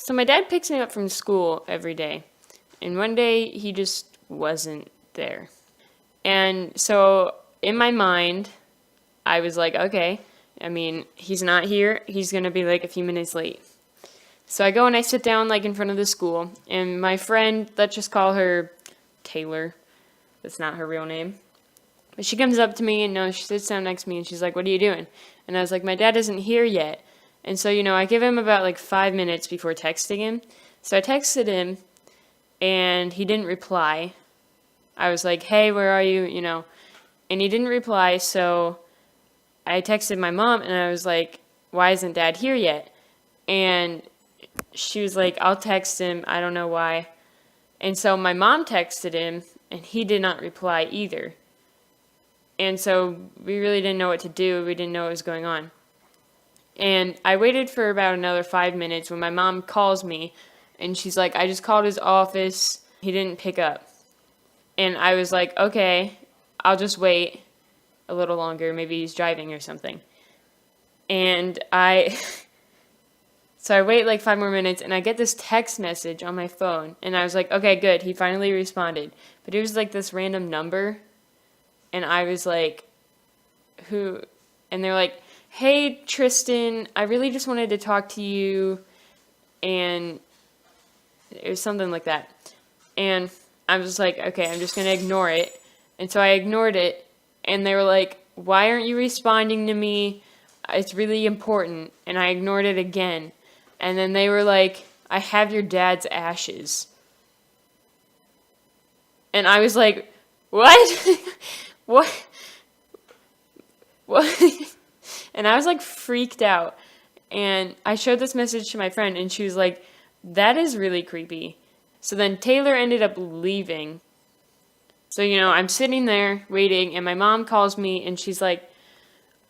So my dad picks me up from school every day, and one day he just wasn't there. And so in my mind, I was like, okay, I mean, he's not here. He's going to be like a few minutes late. So I go and I sit down like in front of the school, and my friend, let's just call her Taylor. That's not her real name. But she comes up to me and no, she sits down next to me and she's like, "What are you doing?" And I was like, "My dad isn't here yet." And so, I give him about like 5 minutes before texting him. So I texted him and he didn't reply. I was like, "Hey, where are you?" And he didn't reply. So I texted my mom and I was like, "Why isn't dad here yet?" And she was like, "I'll text him. I don't know why." And so my mom texted him and he did not reply either. And so we really didn't know what to do. We didn't know what was going on. And I waited for about another 5 minutes when my mom calls me and she's like, "I just called his office. He didn't pick up." And I was like, "Okay, I'll just wait a little longer. Maybe he's driving or something." And so I wait like 5 more minutes and I get this text message on my phone. And I was like, "Okay, good. He finally responded." But it was like this random number. And I was like, "Who?" And they're like, "Hey, Tristan, I really just wanted to talk to you." And it was something like that. And I was like, "Okay, I'm just going to ignore it." And so I ignored it. And they were like, "Why aren't you responding to me? It's really important." And I ignored it again. And then they were like, "I have your dad's ashes." And I was like, "What?" What? What? And I was like freaked out. And I showed this message to my friend, and she was like, "That is really creepy." So then Taylor ended up leaving. So, I'm sitting there waiting, and my mom calls me, and she's like,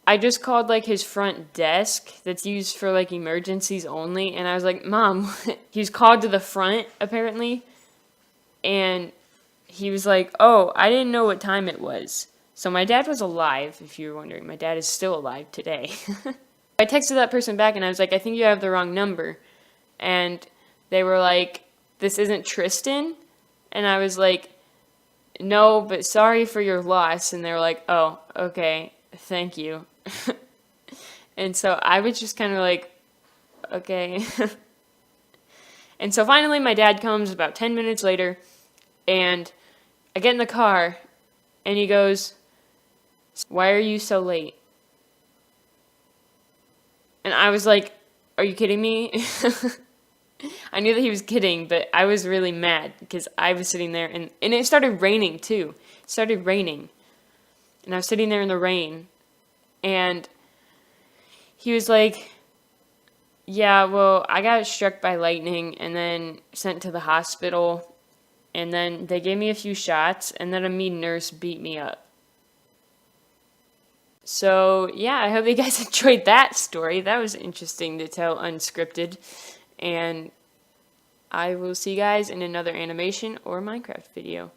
"I just called like his front desk that's used for like emergencies only." And I was like, "Mom," he's called to the front apparently. And he was like, "Oh, I didn't know what time it was." So my dad was alive, if you were wondering. My dad is still alive today. I texted that person back and I was like, "I think you have the wrong number." And they were like, "This isn't Tristan?" And I was like, "No, but sorry for your loss." And they were like, "Oh, okay, thank you." And so I was just kind of like, okay. And so finally my dad comes about 10 minutes later, and I get in the car, and he goes, "Why are you so late?" And I was like, "Are you kidding me?" I knew that he was kidding, but I was really mad because I was sitting there, and it started raining too. It started raining. And I was sitting there in the rain, and he was like, "Yeah, well, I got struck by lightning and then sent to the hospital, and then they gave me a few shots, and then a mean nurse beat me up." So, yeah, I hope you guys enjoyed that story. That was interesting to tell unscripted. And I will see you guys in another animation or Minecraft video.